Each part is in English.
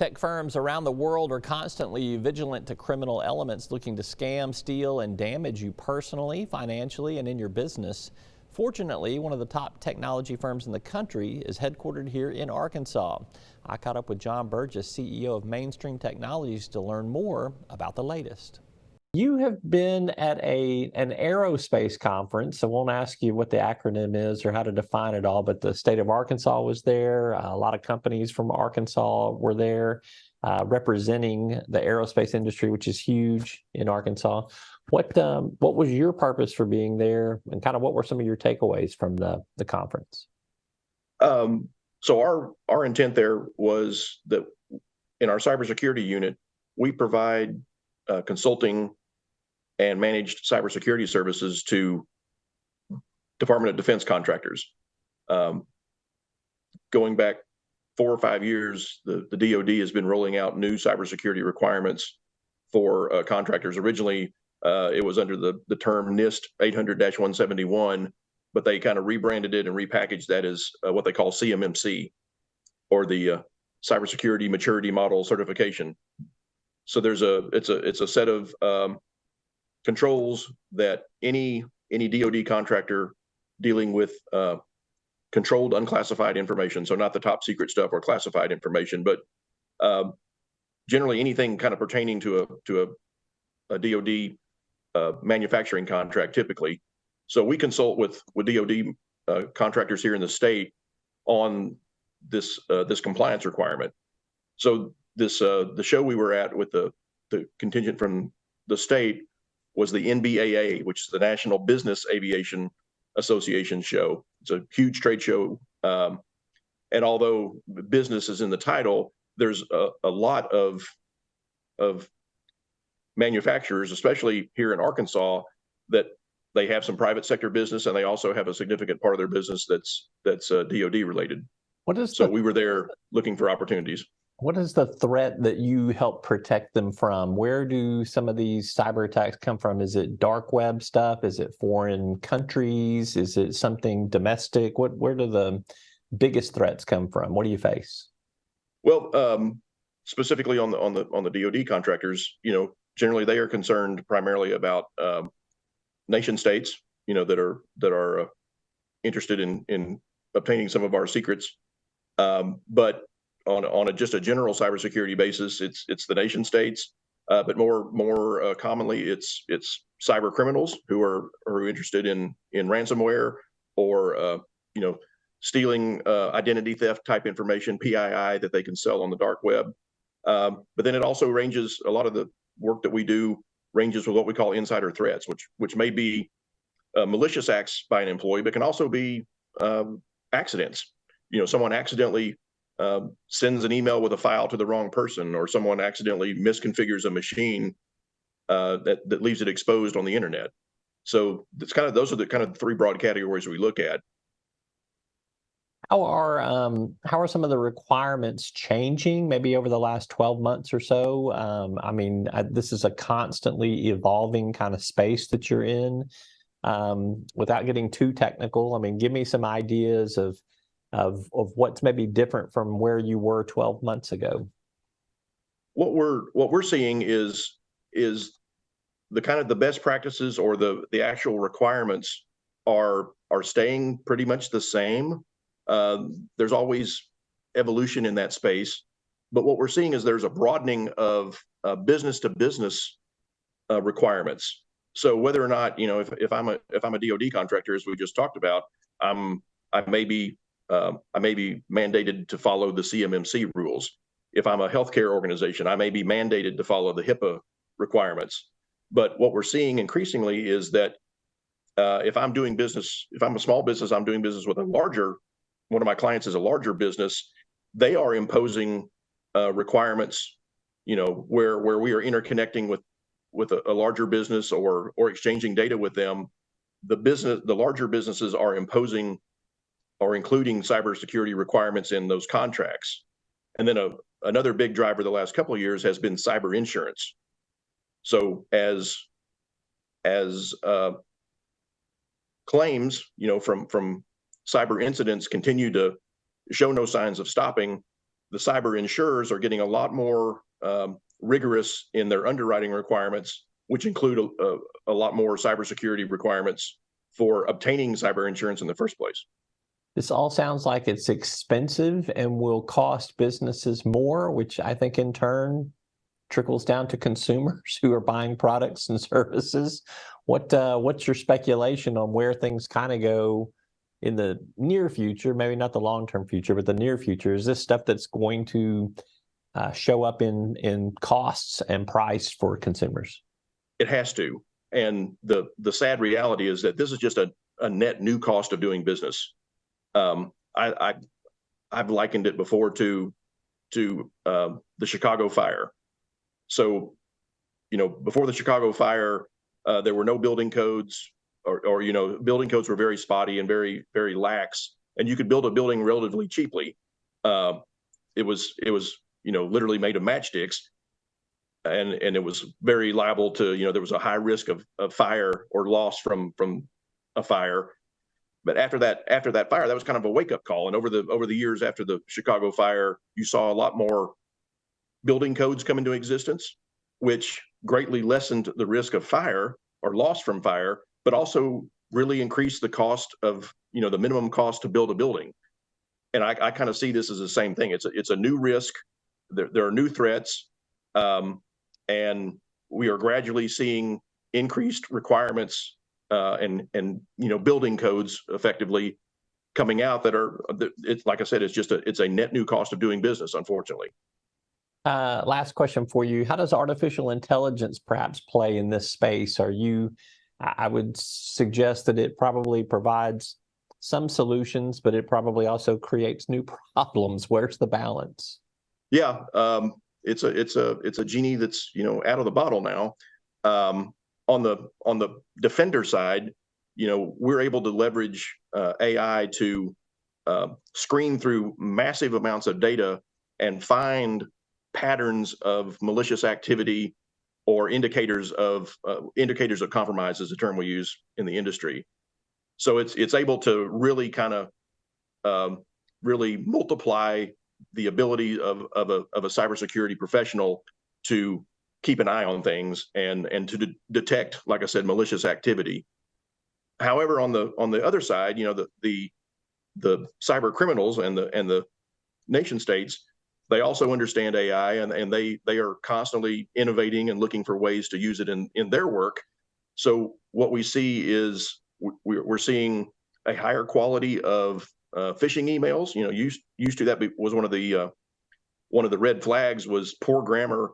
Tech firms around the world are constantly vigilant to criminal elements looking to scam, steal, and damage you personally, financially, and in your business. Fortunately, one of the top technology firms in the country is headquartered here in Arkansas. I caught up with John Burgess, CEO of Mainstream Technologies, to learn more about the latest. You have been at an aerospace conference. I won't ask you what the acronym is or how to define it all, but the state of Arkansas was there. A lot of companies from Arkansas were there representing the aerospace industry, which is huge in Arkansas. What was your purpose for being there, and kind of what were some of your takeaways from the conference? So our intent there was that in our cybersecurity unit, we provide consulting and managed cybersecurity services to Department of Defense contractors. Going back 4 or 5 years, the DoD has been rolling out new cybersecurity requirements for contractors. Originally, it was under the term NIST 800-171, but they kind of rebranded it and repackaged that as what they call CMMC, or the Cybersecurity Maturity Model Certification. So it's a set of controls that any DoD contractor dealing with controlled unclassified information, so not the top secret stuff or classified information, but generally anything kind of pertaining to a DoD manufacturing contract typically. So we consult with DoD contractors here in the state on this compliance requirement. So the show we were at with the contingent from the state was the NBAA, which is the National Business Aviation Association show. It's a huge trade show, and although business is in the title, there's a lot of manufacturers, especially here in Arkansas, that they have some private sector business, and they also have a significant part of their business that's DoD related. So we were there looking for opportunities. What is the threat that you help protect them from? Where do some of these cyber attacks come from? Is it dark web stuff? Is it foreign countries? Is it something domestic? Where do the biggest threats come from? What do you face? Well, specifically on the DoD contractors, generally they are concerned primarily about nation states, that are interested in obtaining some of our secrets, but on just a general cybersecurity basis, it's the nation states, but more commonly it's cyber criminals who are interested in ransomware or stealing identity theft type information, PII, that they can sell on the dark web. But then it also ranges, a lot of the work that we do ranges with what we call insider threats, which may be malicious acts by an employee, but can also be accidents. Someone accidentally sends an email with a file to the wrong person, or someone accidentally misconfigures a machine that leaves it exposed on the internet. So those are the kind of three broad categories we look at. How are some of the requirements changing, maybe over the last 12 months or so? This is a constantly evolving kind of space that you're in. Without getting too technical, give me some ideas of what's maybe different from where you were 12 months ago. What we're seeing is the kind of the best practices, or the actual requirements are staying pretty much the same. There's always evolution in that space, but what we're seeing is there's a broadening of business to business requirements. So whether or not, if I'm a DoD contractor, as we just talked about, I may be mandated to follow the CMMC rules. If I'm a healthcare organization, I may be mandated to follow the HIPAA requirements. But what we're seeing increasingly is that if I'm a small business, I'm doing business with one of my clients is a larger business, they are imposing requirements, where we are interconnecting with a larger business or exchanging data with them. The larger businesses are imposing or including cybersecurity requirements in those contracts. And then another big driver the last couple of years has been cyber insurance. So as claims, from cyber incidents continue to show no signs of stopping, the cyber insurers are getting a lot more rigorous in their underwriting requirements, which include a lot more cybersecurity requirements for obtaining cyber insurance in the first place. This all sounds like it's expensive and will cost businesses more, which I think in turn trickles down to consumers who are buying products and services. What's your speculation on where things kind of go in the near future? Maybe not the long-term future, but the near future. Is this stuff that's going to show up in costs and price for consumers? It has to. And the sad reality is that this is just a net new cost of doing business. I've likened it before to the Chicago fire. So, before the Chicago fire, there were no building codes, or building codes were very spotty and very, very lax, and you could build a building relatively cheaply. It was literally made of matchsticks, and it was very liable to, there was a high risk of fire or loss from a fire. But after that fire, that was kind of a wake-up call. And over the years after the Chicago fire, you saw a lot more building codes come into existence, which greatly lessened the risk of fire or loss from fire, but also really increased the cost of, the minimum cost to build a building. And I kind of see this as the same thing. It's a new risk. There are new threats, and we are gradually seeing increased requirements and building codes effectively coming out that are, it's like I said, it's a net new cost of doing business, unfortunately. Last question for you. How does artificial intelligence perhaps play in this space? I would suggest that it probably provides some solutions, but it probably also creates new problems. Where's the balance? Yeah, it's a genie that's out of the bottle now. On the defender side, we're able to leverage AI to screen through massive amounts of data and find patterns of malicious activity or indicators of compromise, is the term we use in the industry. So it's able to really kind of really multiply the ability of a cybersecurity professional to keep an eye on things and to detect, like I said, malicious activity. However, on the other side, the cyber criminals and the nation states, they also understand AI, and they are constantly innovating and looking for ways to use it in their work. So what we see is we're seeing a higher quality of phishing emails. Used to that was one of the red flags was poor grammar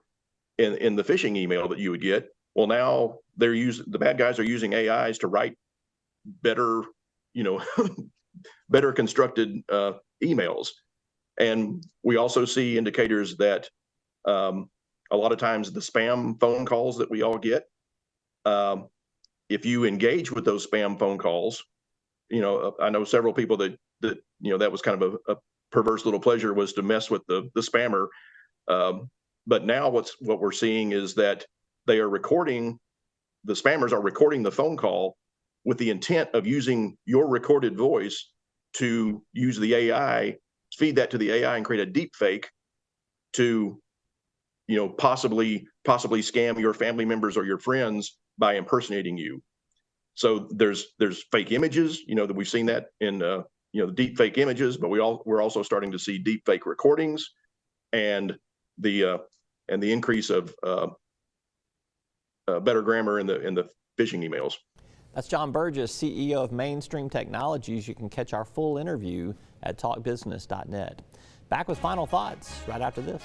in the phishing email that you would get. Well, now the bad guys are using AIs to write better, better constructed emails. And we also see indicators that a lot of times the spam phone calls that we all get, if you engage with those spam phone calls, I know several people that was kind of a perverse little pleasure was to mess with the spammer. But now what we're seeing is that the spammers are recording the phone call with the intent of using your recorded voice to use the AI, feed that to the AI and create a deep fake to, possibly scam your family members or your friends by impersonating you. So there's fake images, that we've seen that in, the deep fake images, but we're also starting to see deep fake recordings and the increase of better grammar in the phishing emails. That's John Burgess, CEO of Mainstream Technologies. You can catch our full interview at talkbusiness.net. Back with final thoughts right after this.